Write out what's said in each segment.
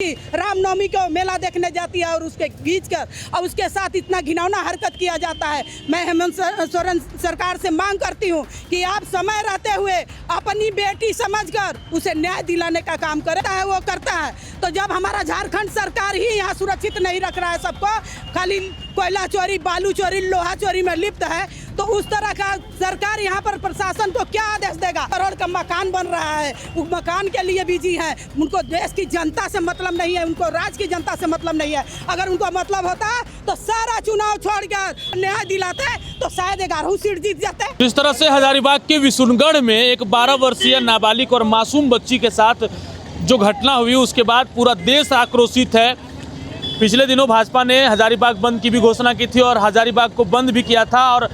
रामनवमी को मेला देखने जाती है और उसके खींच कर और उसके साथ इतना घिनौना हरकत किया जाता है। मैं हेमंत सोरेन सरकार से मांग करती हूं कि आप समय रहते हुए अपनी बेटी समझकर उसे न्याय दिलाने का काम करता है, वो करता है। तो जब हमारा झारखंड सरकार ही यहाँ सुरक्षित नहीं रख रहा है सबको, खाली कोयला चोरी, बालू चोरी, लोहा चोरी में लिप्त है, तो उस तरह का सरकार यहाँ पर प्रशासन को क्या आदेश देगा? करोड़ का मकान बन रहा है, वो मकान के लिए बिजी है। उनको देश की जनता से मतलब नहीं है, उनको राज्य की जनता से मतलब नहीं है। अगर उनको मतलब होता तो सारा चुनाव छोड़कर न्याय दिलाते तो शायद 11 सीट जीत जाते। जिस तरह से हजारीबाग के विशुनगढ़ में एक 12 वर्षीय नाबालिग और मासूम बच्ची के साथ जो घटना हुई, उसके बाद पूरा देश आक्रोशित है। पिछले दिनों भाजपा ने हजारीबाग बंद की भी घोषणा की थी और हजारीबाग को बंद भी किया था, और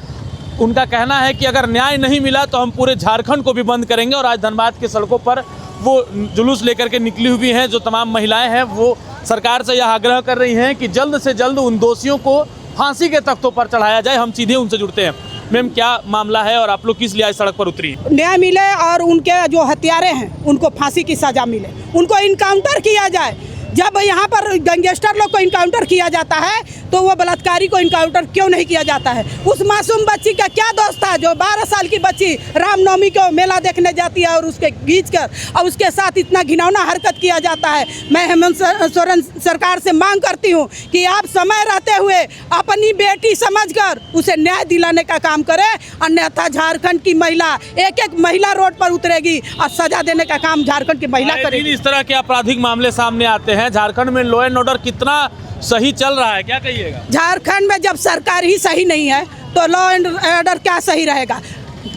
उनका कहना है कि अगर न्याय नहीं मिला तो हम पूरे झारखंड को भी बंद करेंगे। और आज धनबाद की सड़कों पर वो जुलूस लेकर के निकली हुई हैं। जो तमाम महिलाएं हैं वो सरकार से यह आग्रह कर रही हैं कि जल्द से जल्द उन दोषियों को फांसी के तख्तों पर चढ़ाया जाए। हम सीधे उनसे जुड़ते हैं। मैम, क्या मामला है और आप लोग किस लिए आज सड़क पर उतरी? न्याय मिले और उनके जो हत्यारे हैं उनको फांसी की सजा मिले, उनको इनकाउंटर किया जाए। जब यहाँ पर गैंगस्टर लोग को इनकाउंटर किया जाता है तो वो बलात्कारी को इनकाउंटर क्यों नहीं किया जाता है? उस मासूम बच्ची का क्या दोष था जो 12 साल की बच्ची रामनवमी को मेला देखने जाती है और उसके खींच कर और उसके साथ इतना घिनौना हरकत किया जाता है। मैं हेमंत सोरेन सरकार से मांग करती हूँ कि आप समय रहते हुए अपनी बेटी समझकर उसे न्याय दिलाने का काम करें, अन्यथा झारखंड की महिला एक महिला रोड पर उतरेगी और सजा देने का काम झारखंड की महिला करेगी। इस तरह के आपराधिक मामले सामने आते हैं। झारखंड में लॉ एंड ऑर्डर कितना सही चल रहा है, क्या कहिएगा? झारखंड में जब सरकार ही सही नहीं है तो लॉ एंड ऑर्डर क्या सही रहेगा?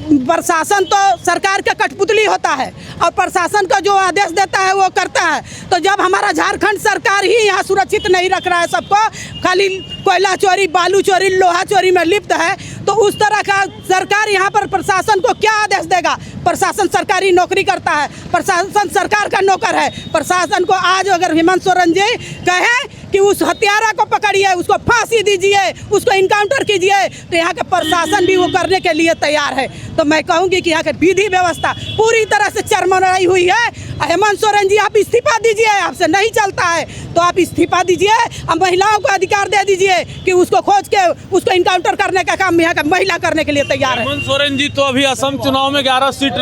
प्रशासन तो सरकार का कठपुतली होता है और प्रशासन को जो आदेश देता है वो करता है। तो जब हमारा झारखंड सरकार ही यहाँ सुरक्षित नहीं रख रहा है सबको, खाली कोयला चोरी, बालू चोरी, लोहा चोरी में लिप्त है, तो उस तरह का सरकार यहाँ पर प्रशासन को क्या आदेश देगा? प्रशासन सरकारी नौकरी करता है, प्रशासन सरकार का नौकर है। प्रशासन को आज अगर हेमंत सोरेन जी कहें कि उस हत्यारा को पकड़िए, उसको फांसी दीजिए, उसको इनकाउंटर कीजिए, तो यहाँ का प्रशासन भी वो करने के लिए तैयार है। तो मैं कहूँगी कि यहाँ की विधि व्यवस्था पूरी तरह से चरमराई हुई है। हेमंत सोरेन जी, आप इस्तीफा दीजिए, आपसे नहीं चलता है तो आप इस्तीफा दीजिए। अब महिलाओं को अधिकार दे दीजिए कि उसको खोज के उसको इनकाउंटर करने का काम यहाँ का महिला करने के लिए तैयार है। हेमंत सोरेन जी तो अभी असम चुनाव में 11 सीट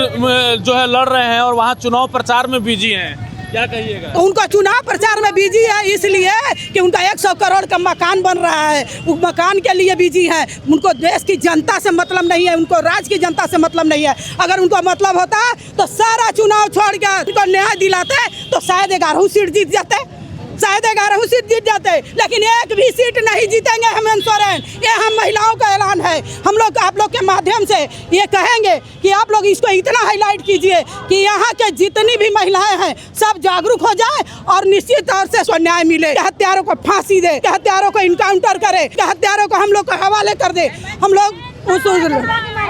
जो है लड़ रहे हैं और वहाँ चुनाव प्रचार में बिजी हैं, क्या कहिएगा? तो उनको चुनाव प्रचार में बिजी है इसलिए कि उनका 100 करोड़ का मकान बन रहा है, वो मकान के लिए बिजी है। उनको देश की जनता से मतलब नहीं है, उनको राज्य की जनता से मतलब नहीं है। अगर उनको मतलब होता तो सारा चुनाव छोड़कर उनको न्याय दिलाते तो शायद 11 सीट जीत जाते, शायद 11 सीट जीत जाते। लेकिन एक भी सीट नहीं जीतेंगे हेमंत सोरेन। ये हम महिलाओं का ऐलान है। हम लोग आप लोग के माध्यम से ये कहेंगे कि आप लोग इसको इतना हाईलाइट कीजिए कि यहाँ के जितनी भी महिलाएं हैं सब जागरूक हो जाए और निश्चित तौर से न्याय मिले। हत्यारों को फांसी दे, हत्यारों को इनकाउंटर करे, हत्यारों को हम लोग को हवाले कर दे। हम लोग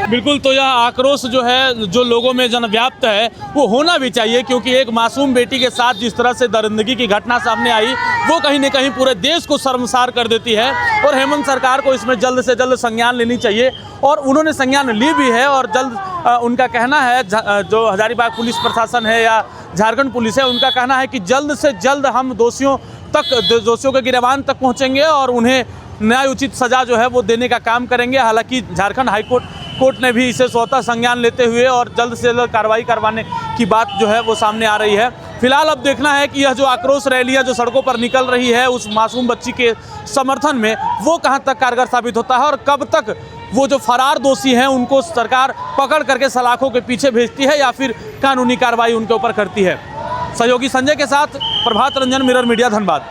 बिल्कुल, तो यह आक्रोश जो है जो लोगों में जनव्याप्त है वो होना भी चाहिए, क्योंकि एक मासूम बेटी के साथ जिस तरह से दरिंदगी की घटना सामने आई वो कहीं न कहीं पूरे देश को शर्मसार कर देती है। और हेमंत सरकार को इसमें जल्द से जल्द संज्ञान लेनी चाहिए और उन्होंने संज्ञान ली भी है। और जल्द उनका कहना है, जो हजारीबाग पुलिस प्रशासन है या झारखंड पुलिस है, उनका कहना है कि जल्द से जल्द हम दोषियों के गिरफ्तार तक पहुँचेंगे और उन्हें न्याय उचित सजा जो है वो देने का काम करेंगे। हालांकि झारखंड हाईकोर्ट ने भी इसे स्वतः संज्ञान लेते हुए और जल्द से जल्द कार्रवाई करवाने की बात जो है वो सामने आ रही है। फिलहाल अब देखना है कि यह जो आक्रोश रैलियां जो सड़कों पर निकल रही है उस मासूम बच्ची के समर्थन में, वो कहां तक कारगर साबित होता है और कब तक वो जो फरार दोषी हैं उनको सरकार पकड़ करके सलाखों के पीछे भेजती है या फिर कानूनी कार्रवाई उनके ऊपर करती है। सहयोगी संजय के साथ प्रभात रंजन, मिरर मीडिया, धनबाद।